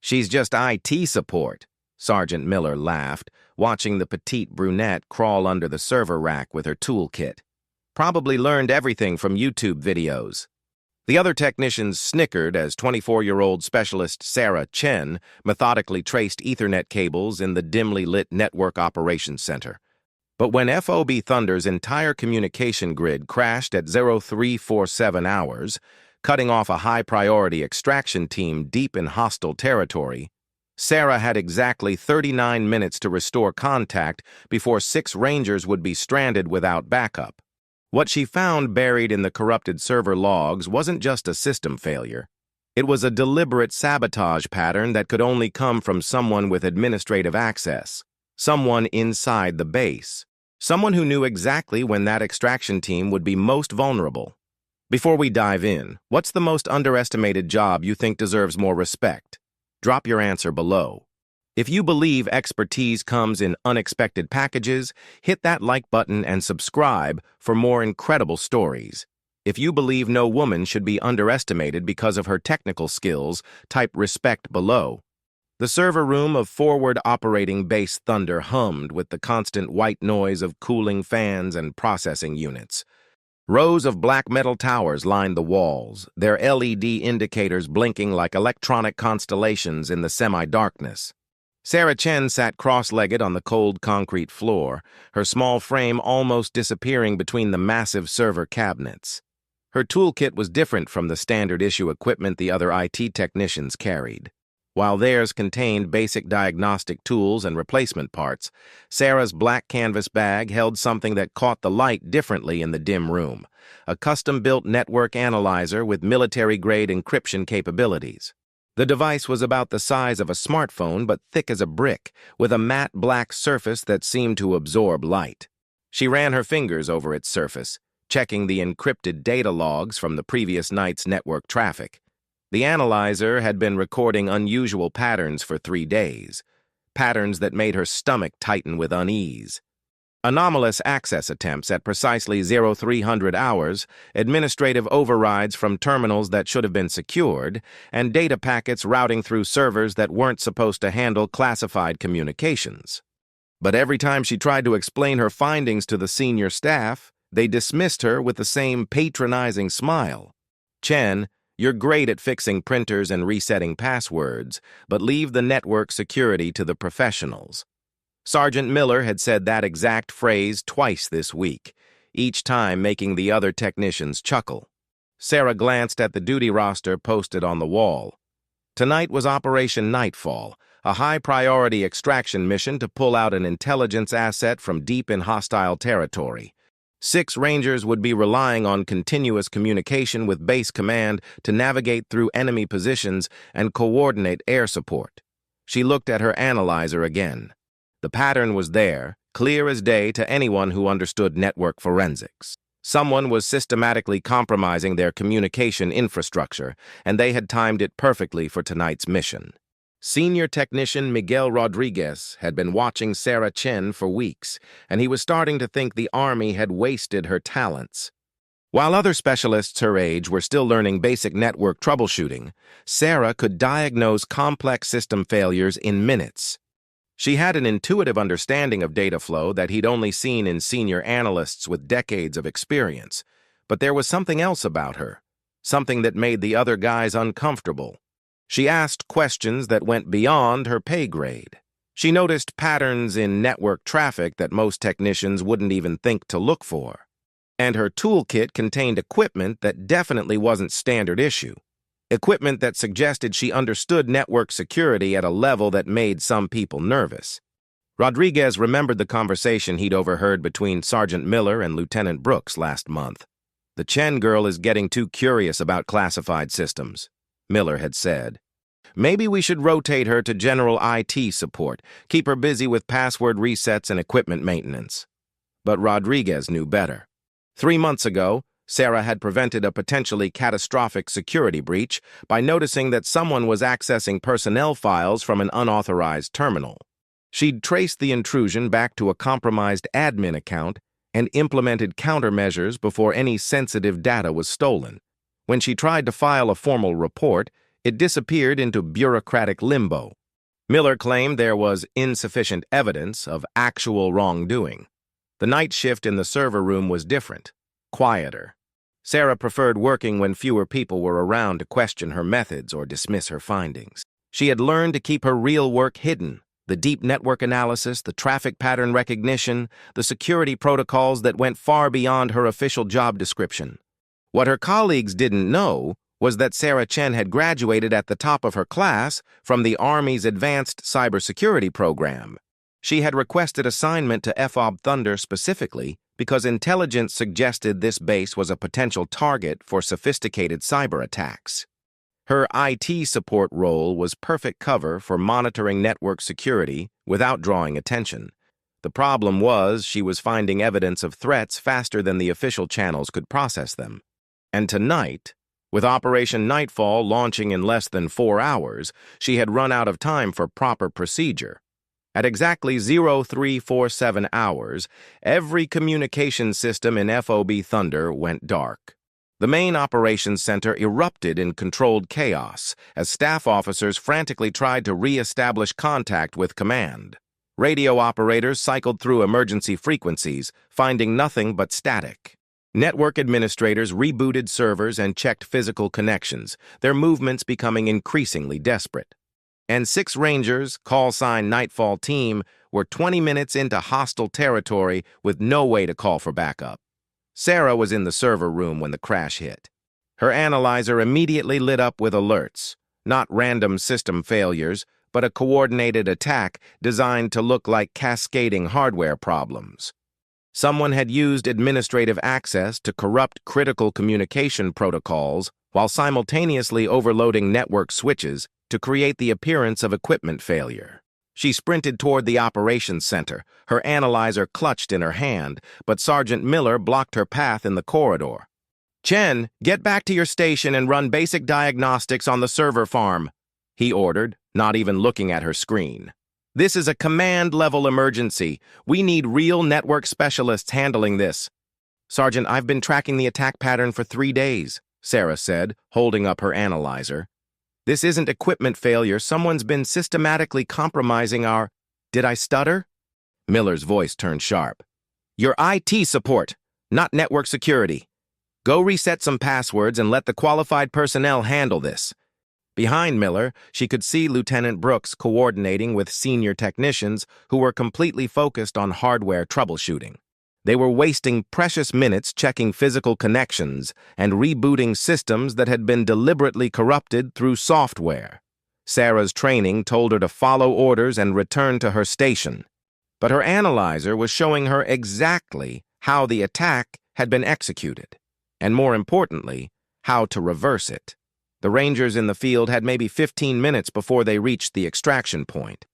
She's just IT support, Sergeant Miller laughed, watching the petite brunette crawl under the server rack with her toolkit. Probably learned everything from YouTube videos. The other technicians snickered as 24-year-old specialist Sarah Chen methodically traced Ethernet cables in the dimly lit Network Operations Center. But when FOB Thunder's entire communication grid crashed at 0347 hours, cutting off a high-priority extraction team deep in hostile territory, Sarah had exactly 39 minutes to restore contact before 6 Rangers would be stranded without backup. What she found buried in the corrupted server logs wasn't just a system failure. It was a deliberate sabotage pattern that could only come from someone with administrative access, someone inside the base, someone who knew exactly when that extraction team would be most vulnerable. Before we dive in, what's the most underestimated job you think deserves more respect? Drop your answer below. If you believe expertise comes in unexpected packages, hit that like button and subscribe for more incredible stories. If you believe no woman should be underestimated because of her technical skills, type respect below. The server room of forward operating base Thunder hummed with the constant white noise of cooling fans and processing units. Rows of black metal towers lined the walls, their LED indicators blinking like electronic constellations in the semi-darkness. Sarah Chen sat cross-legged on the cold concrete floor, her small frame almost disappearing between the massive server cabinets. Her toolkit was different from the standard-issue equipment the other IT technicians carried. While theirs contained basic diagnostic tools and replacement parts, Sarah's black canvas bag held something that caught the light differently in the dim room, a custom-built network analyzer with military-grade encryption capabilities. The device was about the size of a smartphone but thick as a brick, with a matte black surface that seemed to absorb light. She ran her fingers over its surface, checking the encrypted data logs from the previous night's network traffic. The analyzer had been recording unusual patterns for 3 days, patterns that made her stomach tighten with unease. Anomalous access attempts at precisely 0300 hours, administrative overrides from terminals that should have been secured, and data packets routing through servers that weren't supposed to handle classified communications. But every time she tried to explain her findings to the senior staff, they dismissed her with the same patronizing smile. "Chen, you're great at fixing printers and resetting passwords, but leave the network security to the professionals." Sergeant Miller had said that exact phrase twice this week, each time making the other technicians chuckle. Sarah glanced at the duty roster posted on the wall. Tonight was Operation Nightfall, a high-priority extraction mission to pull out an intelligence asset from deep in hostile territory. 6 Rangers would be relying on continuous communication with base command to navigate through enemy positions and coordinate air support. She looked at her analyzer again. The pattern was there, clear as day to anyone who understood network forensics. Someone was systematically compromising their communication infrastructure, and they had timed it perfectly for tonight's mission. Senior technician Miguel Rodriguez had been watching Sarah Chen for weeks, and he was starting to think the Army had wasted her talents. While other specialists her age were still learning basic network troubleshooting, Sarah could diagnose complex system failures in minutes. She had an intuitive understanding of data flow that he'd only seen in senior analysts with decades of experience, but there was something else about her, something that made the other guys uncomfortable. She asked questions that went beyond her pay grade. She noticed patterns in network traffic that most technicians wouldn't even think to look for. And her toolkit contained equipment that definitely wasn't standard issue. Equipment that suggested she understood network security at a level that made some people nervous. Rodriguez remembered the conversation he'd overheard between Sergeant Miller and Lieutenant Brooks last month. "The Chen girl is getting too curious about classified systems," Miller had said. "Maybe we should rotate her to general IT support, keep her busy with password resets and equipment maintenance." But Rodriguez knew better. 3 months ago, Sarah had prevented a potentially catastrophic security breach by noticing that someone was accessing personnel files from an unauthorized terminal. She'd traced the intrusion back to a compromised admin account and implemented countermeasures before any sensitive data was stolen. When she tried to file a formal report, It disappeared into bureaucratic limbo. Miller claimed there was insufficient evidence of actual wrongdoing. The night shift in the server room was different, quieter. Sarah preferred working when fewer people were around to question her methods or dismiss her findings. She had learned to keep her real work hidden, the deep network analysis, the traffic pattern recognition, the security protocols that went far beyond her official job description. What her colleagues didn't know was that Sarah Chen had graduated at the top of her class from the Army's Advanced Cybersecurity program. She had requested assignment to FOB Thunder specifically because intelligence suggested this base was a potential target for sophisticated cyber attacks. Her IT support role was perfect cover for monitoring network security without drawing attention. The problem was she was finding evidence of threats faster than the official channels could process them. And tonight, with Operation Nightfall launching in less than 4 hours, she had run out of time for proper procedure. At exactly 0347 hours, every communication system in FOB Thunder went dark. The main operations center erupted in controlled chaos as staff officers frantically tried to re-establish contact with command. Radio operators cycled through emergency frequencies, finding nothing but static. Network administrators rebooted servers and checked physical connections, their movements becoming increasingly desperate. And 6 Rangers, call sign Nightfall Team, were 20 minutes into hostile territory with no way to call for backup. Sarah was in the server room when the crash hit. Her analyzer immediately lit up with alerts, not random system failures, but a coordinated attack designed to look like cascading hardware problems. Someone had used administrative access to corrupt critical communication protocols while simultaneously overloading network switches to create the appearance of equipment failure. She sprinted toward the operations center, her analyzer clutched in her hand, but Sergeant Miller blocked her path in the corridor. "Chen, get back to your station and run basic diagnostics on the server farm," he ordered, not even looking at her screen. "This is a command-level emergency. We need real network specialists handling this." "Sergeant, I've been tracking the attack pattern for 3 days," Sarah said, holding up her analyzer. "This isn't equipment failure. Someone's been systematically compromising our—" "Did I stutter?" Miller's voice turned sharp. "Your IT support, not network security. Go reset some passwords and let the qualified personnel handle this." Behind Miller, she could see Lieutenant Brooks coordinating with senior technicians who were completely focused on hardware troubleshooting. They were wasting precious minutes checking physical connections and rebooting systems that had been deliberately corrupted through software. Sarah's training told her to follow orders and return to her station. But her analyzer was showing her exactly how the attack had been executed, and more importantly, how to reverse it. The Rangers in the field had maybe 15 minutes before they reached the extraction point.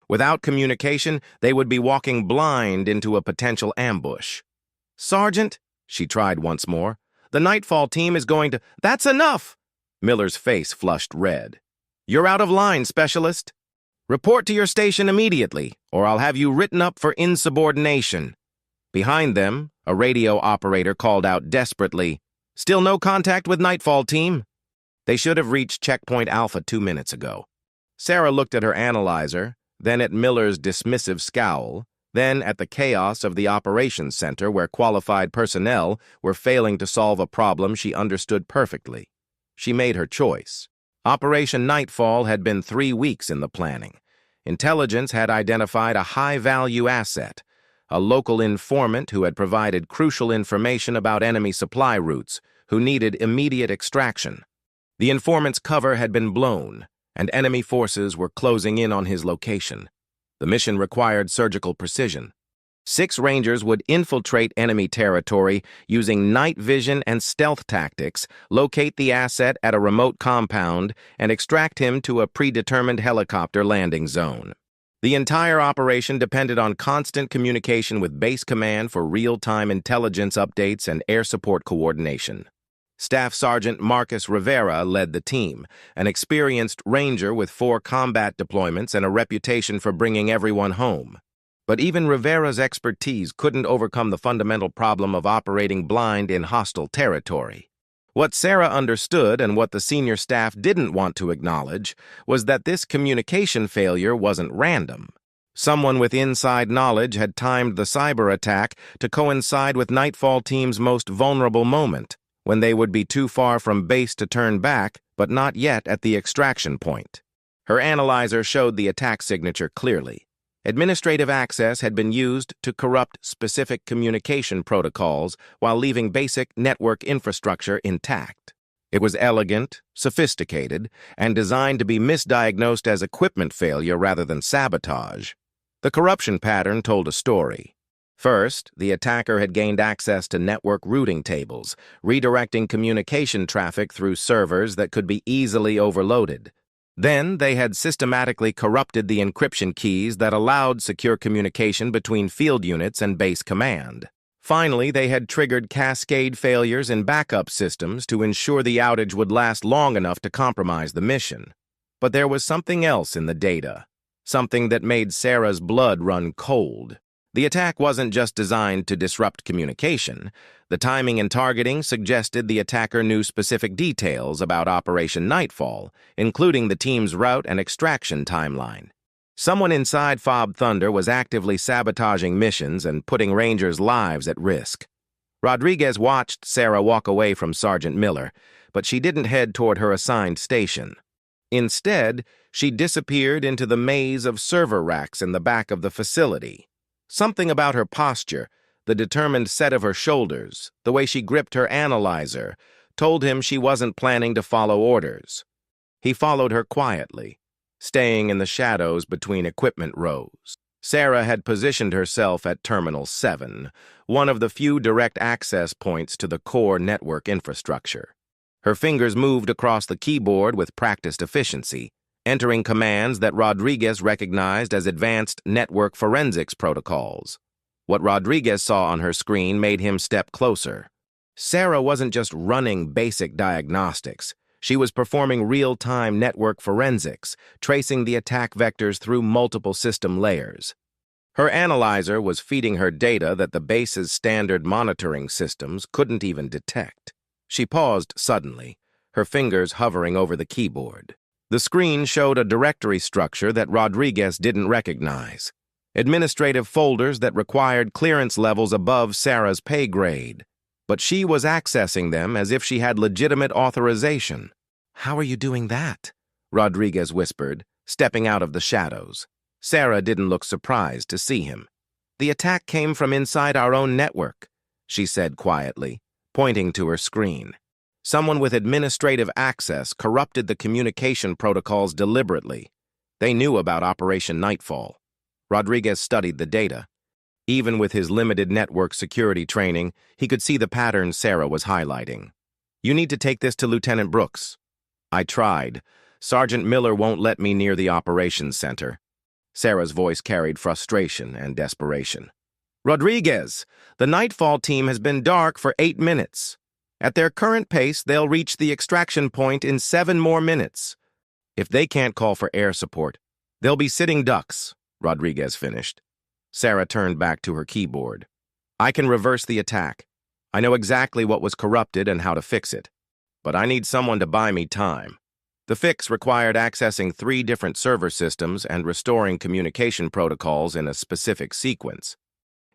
Without communication, they would be walking blind into a potential ambush. "Sergeant," she tried once more, "the Nightfall Team is going to—" "That's enough!" Miller's face flushed red. "You're out of line, Specialist. Report to your station immediately, or I'll have you written up for insubordination." Behind them, a radio operator called out desperately, "Still no contact with Nightfall Team?" They should have reached Checkpoint Alpha 2 minutes ago. Sarah looked at her analyzer, then at Miller's dismissive scowl, then at the chaos of the operations center where qualified personnel were failing to solve a problem she understood perfectly. She made her choice. Operation Nightfall had been 3 weeks in the planning. Intelligence had identified a high-value asset, a local informant who had provided crucial information about enemy supply routes, who needed immediate extraction. The informant's cover had been blown, and enemy forces were closing in on his location. The mission required surgical precision. 6 Rangers would infiltrate enemy territory using night vision and stealth tactics, locate the asset at a remote compound, and extract him to a predetermined helicopter landing zone. The entire operation depended on constant communication with Base Command for real-time intelligence updates and air support coordination. Staff Sergeant Marcus Rivera led the team, an experienced Ranger with 4 combat deployments and a reputation for bringing everyone home. But even Rivera's expertise couldn't overcome the fundamental problem of operating blind in hostile territory. What Sarah understood and what the senior staff didn't want to acknowledge was that this communication failure wasn't random. Someone with inside knowledge had timed the cyber attack to coincide with Nightfall Team's most vulnerable moment, when they would be too far from base to turn back, but not yet at the extraction point. Her analyzer showed the attack signature clearly. Administrative access had been used to corrupt specific communication protocols while leaving basic network infrastructure intact. It was elegant, sophisticated, and designed to be misdiagnosed as equipment failure rather than sabotage. The corruption pattern told a story. First, the attacker had gained access to network routing tables, redirecting communication traffic through servers that could be easily overloaded. Then, they had systematically corrupted the encryption keys that allowed secure communication between field units and base command. Finally, they had triggered cascade failures in backup systems to ensure the outage would last long enough to compromise the mission. But there was something else in the data, something that made Sarah's blood run cold. The attack wasn't just designed to disrupt communication. The timing and targeting suggested the attacker knew specific details about Operation Nightfall, including the team's route and extraction timeline. Someone inside FOB Thunder was actively sabotaging missions and putting Rangers' lives at risk. Rodriguez watched Sarah walk away from Sergeant Miller, but she didn't head toward her assigned station. Instead, she disappeared into the maze of server racks in the back of the facility. Something about her posture, the determined set of her shoulders, the way she gripped her analyzer, told him she wasn't planning to follow orders. He followed her quietly, staying in the shadows between equipment rows. Sarah had positioned herself at Terminal 7, one of the few direct access points to the core network infrastructure. Her fingers moved across the keyboard with practiced efficiency, entering commands that Rodriguez recognized as advanced network forensics protocols. What Rodriguez saw on her screen made him step closer. Sarah wasn't just running basic diagnostics. She was performing real-time network forensics, tracing the attack vectors through multiple system layers. Her analyzer was feeding her data that the base's standard monitoring systems couldn't even detect. She paused suddenly, her fingers hovering over the keyboard. The screen showed a directory structure that Rodriguez didn't recognize. Administrative folders that required clearance levels above Sarah's pay grade. But she was accessing them as if she had legitimate authorization. "How are you doing that?" Rodriguez whispered, stepping out of the shadows. Sarah didn't look surprised to see him. "The attack came from inside our own network," she said quietly, pointing to her screen. Someone with administrative access corrupted the communication protocols deliberately. They knew about Operation Nightfall. Rodriguez studied the data. Even with his limited network security training, he could see the patterns Sarah was highlighting. "You need to take this to Lieutenant Brooks." "I tried. Sergeant Miller won't let me near the operations center." Sarah's voice carried frustration and desperation. "Rodriguez, the Nightfall team has been dark for 8 minutes. At their current pace, they'll reach the extraction point in 7 more minutes. If they can't call for air support, they'll be sitting ducks," Rodriguez finished. Sarah turned back to her keyboard. "I can reverse the attack. I know exactly what was corrupted and how to fix it. But I need someone to buy me time." The fix required accessing 3 different server systems and restoring communication protocols in a specific sequence.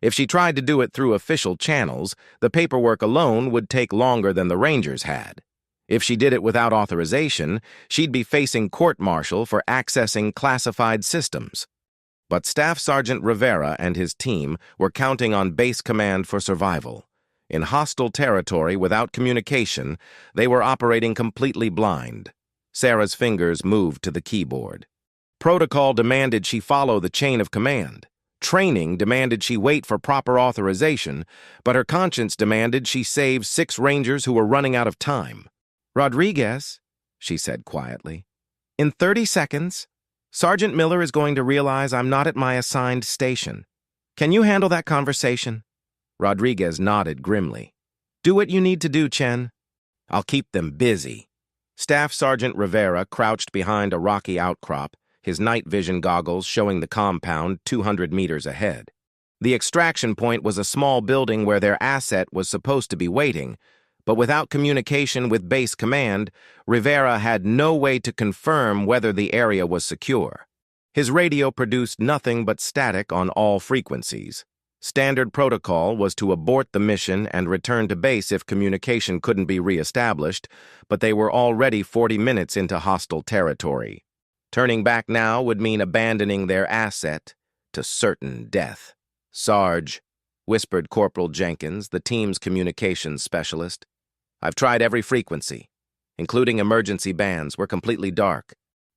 If she tried to do it through official channels, the paperwork alone would take longer than the Rangers had. If she did it without authorization, she'd be facing court-martial for accessing classified systems. But Staff Sergeant Rivera and his team were counting on base command for survival. In hostile territory without communication, they were operating completely blind. Sarah's fingers moved to the keyboard. Protocol demanded she follow the chain of command. Training demanded she wait for proper authorization, but her conscience demanded she save 6 Rangers who were running out of time. "Rodriguez," she said quietly, "in 30 seconds, Sergeant Miller is going to realize I'm not at my assigned station. Can you handle that conversation?" Rodriguez nodded grimly. "Do what you need to do, Chen. I'll keep them busy." Staff Sergeant Rivera crouched behind a rocky outcrop, his night vision goggles showing the compound 200 meters ahead. The extraction point was a small building where their asset was supposed to be waiting, But without communication with base command, Rivera had no way to confirm whether the area was secure. His radio produced nothing but static on all frequencies. Standard protocol was to abort the mission and return to base if communication couldn't be re-established, but they were already 40 minutes into hostile territory. Turning back now would mean abandoning their asset to certain death. "Sarge," whispered Corporal Jenkins, the team's communications specialist. "I've tried every frequency, including emergency bands. We're completely dark."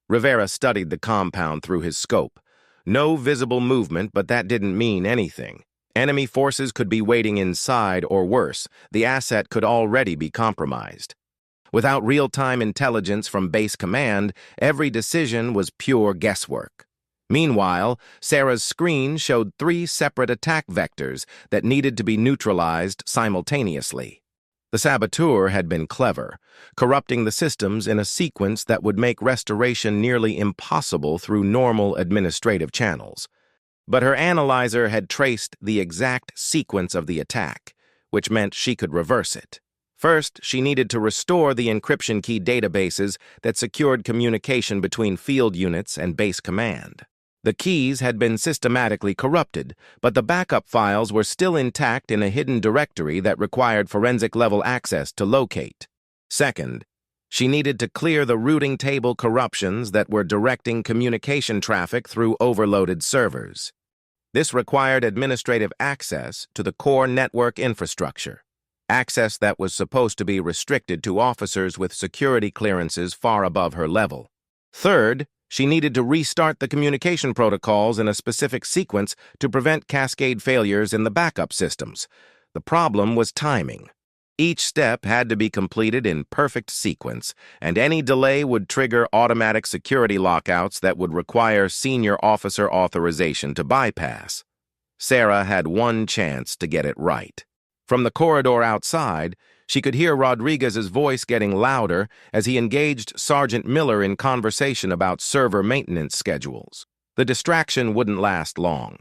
Rivera studied the compound through his scope. No visible movement, but that didn't mean anything. Enemy forces could be waiting inside, or worse, the asset could already be compromised. Without real-time intelligence from base command, every decision was pure guesswork. Meanwhile, Sarah's screen showed 3 separate attack vectors that needed to be neutralized simultaneously. The saboteur had been clever, corrupting the systems in a sequence that would make restoration nearly impossible through normal administrative channels. But her analyzer had traced the exact sequence of the attack, which meant she could reverse it. First, she needed to restore the encryption key databases that secured communication between field units and base command. The keys had been systematically corrupted, but the backup files were still intact in a hidden directory that required forensic-level access to locate. Second, she needed to clear the routing table corruptions that were directing communication traffic through overloaded servers. This required administrative access to the core network infrastructure, access that was supposed to be restricted to officers with security clearances far above her level. Third, she needed to restart the communication protocols in a specific sequence to prevent cascade failures in the backup systems. The problem was timing. Each step had to be completed in perfect sequence, and any delay would trigger automatic security lockouts that would require senior officer authorization to bypass. Sarah had one chance to get it right. From the corridor outside, she could hear Rodriguez's voice getting louder as he engaged Sergeant Miller in conversation about server maintenance schedules. The distraction wouldn't last long.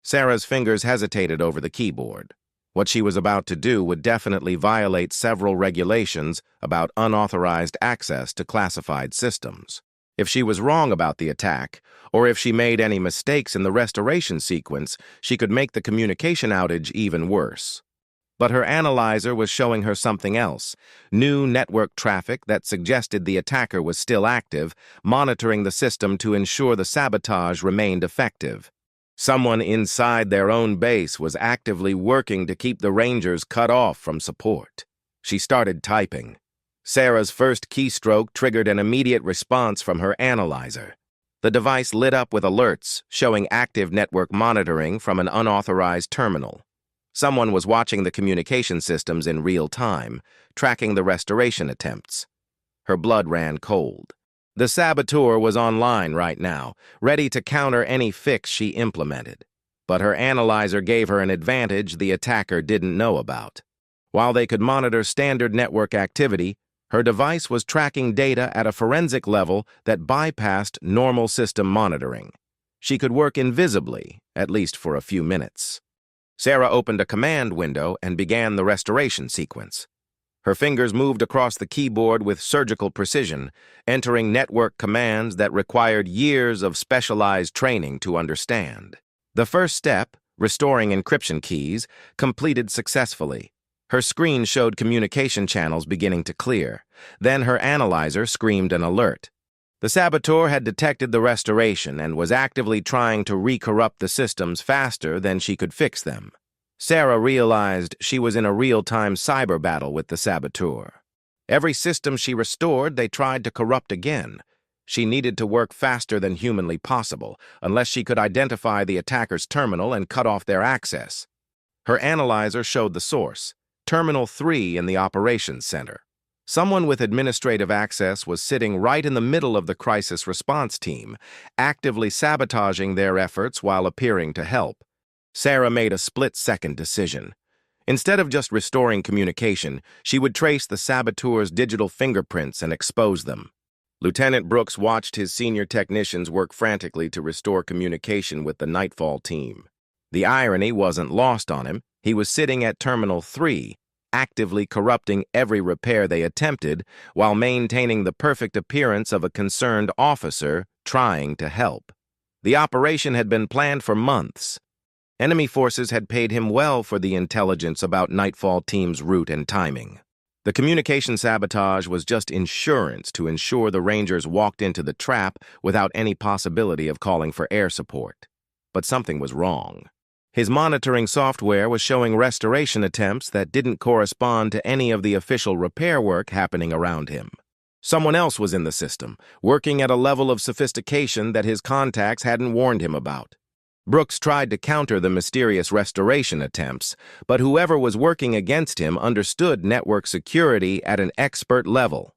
Sarah's fingers hesitated over the keyboard. What she was about to do would definitely violate several regulations about unauthorized access to classified systems. If she was wrong about the attack, or if she made any mistakes in the restoration sequence, she could make the communication outage even worse. But her analyzer was showing her something else, new network traffic that suggested the attacker was still active, monitoring the system to ensure the sabotage remained effective. Someone inside their own base was actively working to keep the Rangers cut off from support. She started typing. Sarah's first keystroke triggered an immediate response from her analyzer. The device lit up with alerts showing active network monitoring from an unauthorized terminal. Someone was watching the communication systems in real time, tracking the restoration attempts. Her blood ran cold. The saboteur was online right now, ready to counter any fix she implemented. But her analyzer gave her an advantage the attacker didn't know about. While they could monitor standard network activity, her device was tracking data at a forensic level that bypassed normal system monitoring. She could work invisibly, at least for a few minutes. Sarah opened a command window and began the restoration sequence. Her fingers moved across the keyboard with surgical precision, entering network commands that required years of specialized training to understand. The first step, restoring encryption keys, completed successfully. Her screen showed communication channels beginning to clear. Then her analyzer screamed an alert. The saboteur had detected the restoration and was actively trying to re-corrupt the systems faster than she could fix them. Sarah realized she was in a real-time cyber battle with the saboteur. Every system she restored, they tried to corrupt again. She needed to work faster than humanly possible, unless she could identify the attacker's terminal and cut off their access. Her analyzer showed the source, Terminal 3 in the operations center. Someone with administrative access was sitting right in the middle of the crisis response team, actively sabotaging their efforts while appearing to help. Sarah made a split-second decision. Instead of just restoring communication, she would trace the saboteur's digital fingerprints and expose them. Lieutenant Brooks watched his senior technicians work frantically to restore communication with the Nightfall team. The irony wasn't lost on him. He was sitting at Terminal 3, actively corrupting every repair they attempted while maintaining the perfect appearance of a concerned officer trying to help. The operation had been planned for months. Enemy forces had paid him well for the intelligence about Nightfall Team's route and timing. The communication sabotage was just insurance to ensure the Rangers walked into the trap without any possibility of calling for air support. But something was wrong. His monitoring software was showing restoration attempts that didn't correspond to any of the official repair work happening around him. Someone else was in the system, working at a level of sophistication that his contacts hadn't warned him about. Brooks tried to counter the mysterious restoration attempts, but whoever was working against him understood network security at an expert level.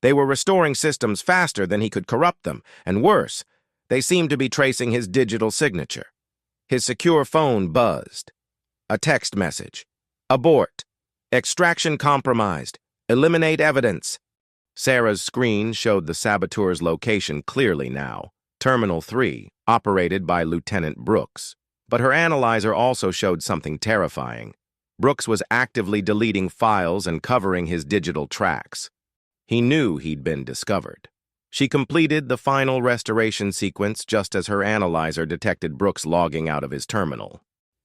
They were restoring systems faster than he could corrupt them, and worse, they seemed to be tracing his digital signature. His secure phone buzzed. A text message. Abort. Extraction compromised. Eliminate evidence. Sarah's screen showed the saboteur's location clearly now. Terminal 3, operated by Lieutenant Brooks. But her analyzer also showed something terrifying. Brooks was actively deleting files and covering his digital tracks. He knew he'd been discovered. She completed the final restoration sequence just as her analyzer detected Brooks logging out of his terminal.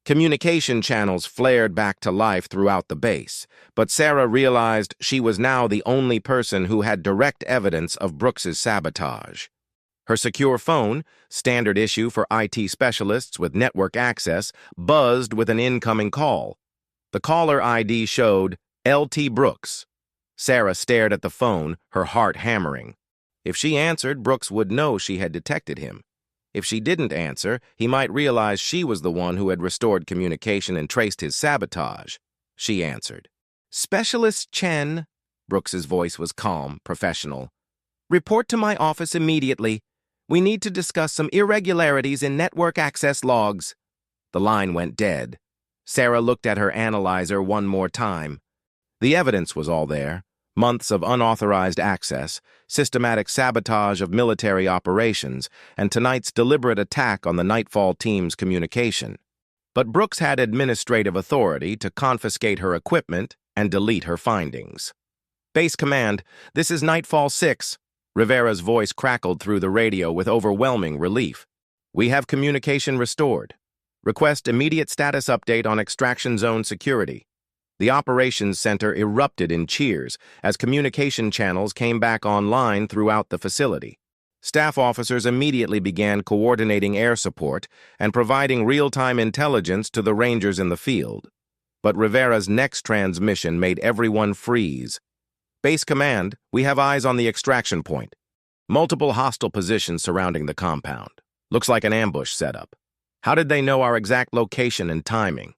Communication channels flared back to life throughout the base, but Sarah realized she was now the only person who had direct evidence of Brooks's sabotage. Her secure phone, standard issue for IT specialists with network access, buzzed with an incoming call. The caller ID showed LT Brooks. Sarah stared at the phone, her heart hammering. If she answered, Brooks would know she had detected him. If she didn't answer, he might realize she was the one who had restored communication and traced his sabotage. She answered. Specialist Chen, Brooks's voice was calm, professional. Report to my office immediately. We need to discuss some irregularities in network access logs. The line went dead. Sarah looked at her analyzer one more time. The evidence was all there. Months of unauthorized access, systematic sabotage of military operations, and tonight's deliberate attack on the Nightfall Team's communication. But Brooks had administrative authority to confiscate her equipment and delete her findings. Base Command, this is Nightfall 6. Rivera's voice crackled through the radio with overwhelming relief. We have communication restored. Request immediate status update on extraction zone security. The operations center erupted in cheers as communication channels came back online throughout the facility. Staff officers immediately began coordinating air support and providing real-time intelligence to the Rangers in the field. But Rivera's next transmission made everyone freeze. Base Command, we have eyes on the extraction point. Multiple hostile positions surrounding the compound. Looks like an ambush setup. How did they know our exact location and timing?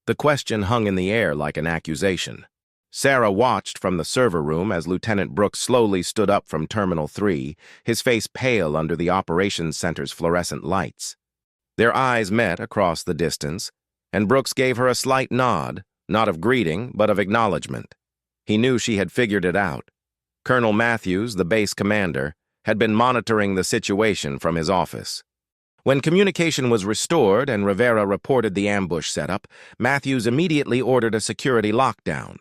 The question hung in the air like an accusation. Sarah watched from the server room as Lieutenant Brooks slowly stood up from Terminal 3, his face pale under the operations center's fluorescent lights. Their eyes met across the distance, and Brooks gave her a slight nod, not of greeting, but of acknowledgement. He knew she had figured it out. Colonel Matthews, the base commander, had been monitoring the situation from his office. When communication was restored and Rivera reported the ambush setup, Matthews immediately ordered a security lockdown.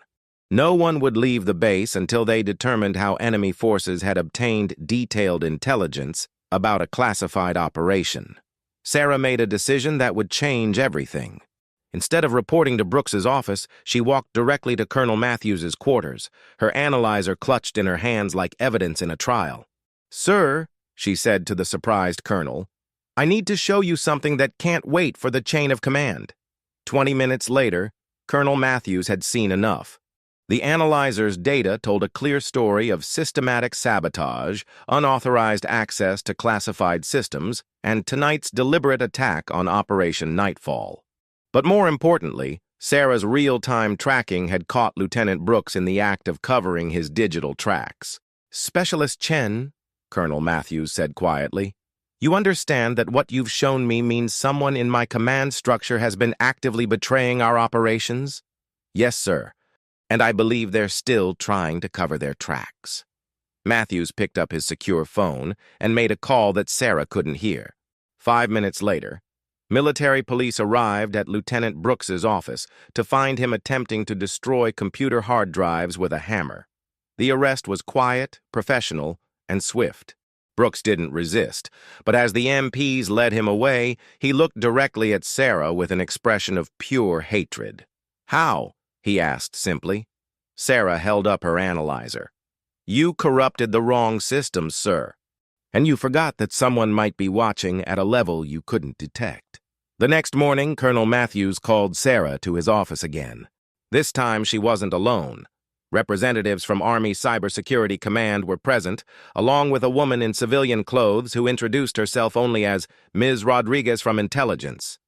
No one would leave the base until they determined how enemy forces had obtained detailed intelligence about a classified operation. Sarah made a decision that would change everything. Instead of reporting to Brooks's office, she walked directly to Colonel Matthews's quarters, her analyzer clutched in her hands like evidence in a trial. Sir, she said to the surprised colonel, I need to show you something that can't wait for the chain of command. 20 minutes later, Colonel Matthews had seen enough. The analyzer's data told a clear story of systematic sabotage, unauthorized access to classified systems, and tonight's deliberate attack on Operation Nightfall. But more importantly, Sarah's real-time tracking had caught Lieutenant Brooks in the act of covering his digital tracks. Specialist Chen, Colonel Matthews said quietly, you understand that what you've shown me means someone in my command structure has been actively betraying our operations? Yes, sir. And I believe they're still trying to cover their tracks. Matthews picked up his secure phone and made a call that Sarah couldn't hear. 5 minutes later, Military police arrived at Lieutenant Brooks's office to find him attempting to destroy computer hard drives with a hammer. The arrest was quiet, professional, and swift. Brooks didn't resist, but as the MPs led him away, he looked directly at Sarah with an expression of pure hatred. "How?" he asked simply. Sarah held up her analyzer. "You corrupted the wrong systems, sir. And you forgot that someone might be watching at a level you couldn't detect." The next morning, Colonel Matthews called Sarah to his office again. This time, she wasn't alone. Representatives from Army Cybersecurity Command were present, along with a woman in civilian clothes who introduced herself only as Ms. Rodriguez from Intelligence.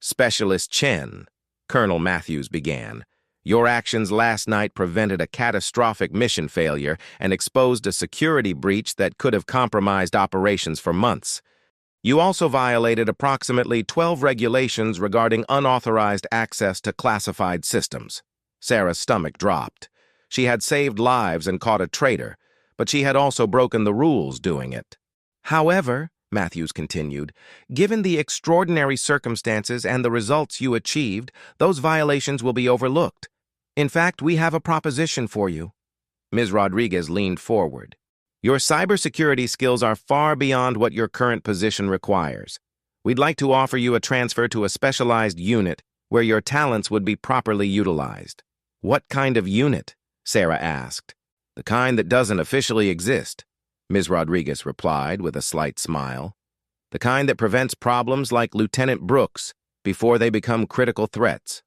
"Specialist Chen," Colonel Matthews began, "your actions last night prevented a catastrophic mission failure and exposed a security breach that could have compromised operations for months. You also violated approximately 12 regulations regarding unauthorized access to classified systems." Sarah's stomach dropped. She had saved lives and caught a traitor, but she had also broken the rules doing it. "However," Matthews continued, "given the extraordinary circumstances and the results you achieved, those violations will be overlooked. In fact, we have a proposition for you." Ms. Rodriguez leaned forward. "Your cybersecurity skills are far beyond what your current position requires. We'd like to offer you a transfer to a specialized unit where your talents would be properly utilized." "What kind of unit?" Sarah asked. "The kind that doesn't officially exist," Ms. Rodriguez replied with a slight smile. "The kind that prevents problems like Lieutenant Brooks before they become critical threats."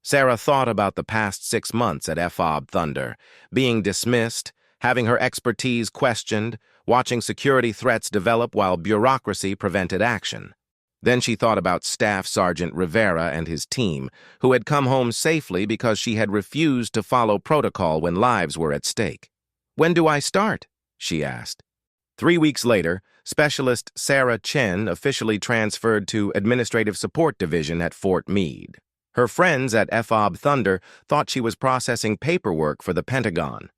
Sarah thought about the past 6 months at FOB Thunder, being dismissed, having her expertise questioned, watching security threats develop while bureaucracy prevented action. Then she thought about Staff Sergeant Rivera and his team, who had come home safely because she had refused to follow protocol when lives were at stake. "When do I start?" she asked. 3 weeks later, Specialist Sarah Chen officially transferred to Administrative Support Division at Fort Meade. Her friends at FOB Thunder thought she was processing paperwork for the Pentagon.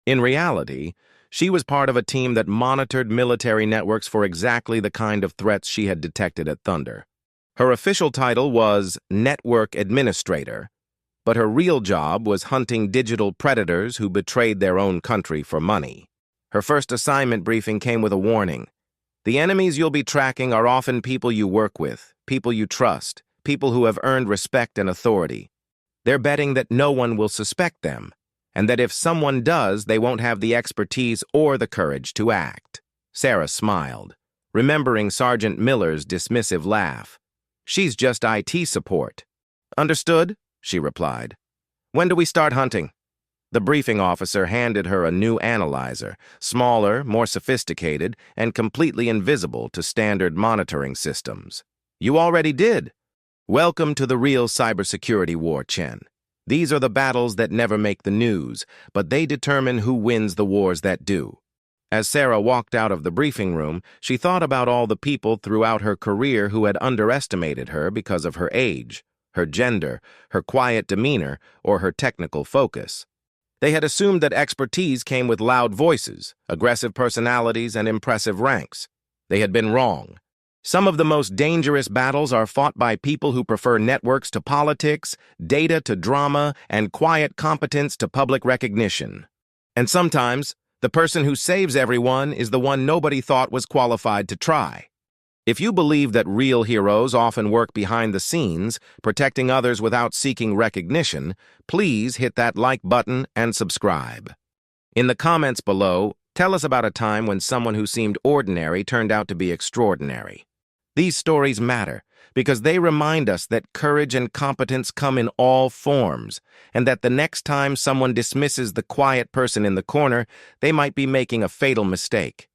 In reality, she was part of a team that monitored military networks for exactly the kind of threats she had detected at Thunder. Her official title was Network Administrator, but her real job was hunting digital predators who betrayed their own country for money. Her first assignment briefing came with a warning. "The enemies you'll be tracking are often people you work with, people you trust, people who have earned respect and authority. They're betting that no one will suspect them, and that if someone does, they won't have the expertise or the courage to act." Sarah smiled, remembering Sergeant Miller's dismissive laugh. "She's just IT support." "Understood," she replied. "When do we start hunting?" The briefing officer handed her a new analyzer, smaller, more sophisticated, and completely invisible to standard monitoring systems. "You already did." "Welcome to the real cybersecurity war, Chen. These are the battles that never make the news, but they determine who wins the wars that do." As Sarah walked out of the briefing room, she thought about all the people throughout her career who had underestimated her because of her age, her gender, her quiet demeanor, or her technical focus. They had assumed that expertise came with loud voices, aggressive personalities, and impressive ranks. They had been wrong. Some of the most dangerous battles are fought by people who prefer networks to politics, data to drama, and quiet competence to public recognition. And sometimes, the person who saves everyone is the one nobody thought was qualified to try. If you believe that real heroes often work behind the scenes, protecting others without seeking recognition, please hit that like button and subscribe. In the comments below, tell us about a time when someone who seemed ordinary turned out to be extraordinary. These stories matter because they remind us that courage and competence come in all forms, and that the next time someone dismisses the quiet person in the corner, they might be making a fatal mistake.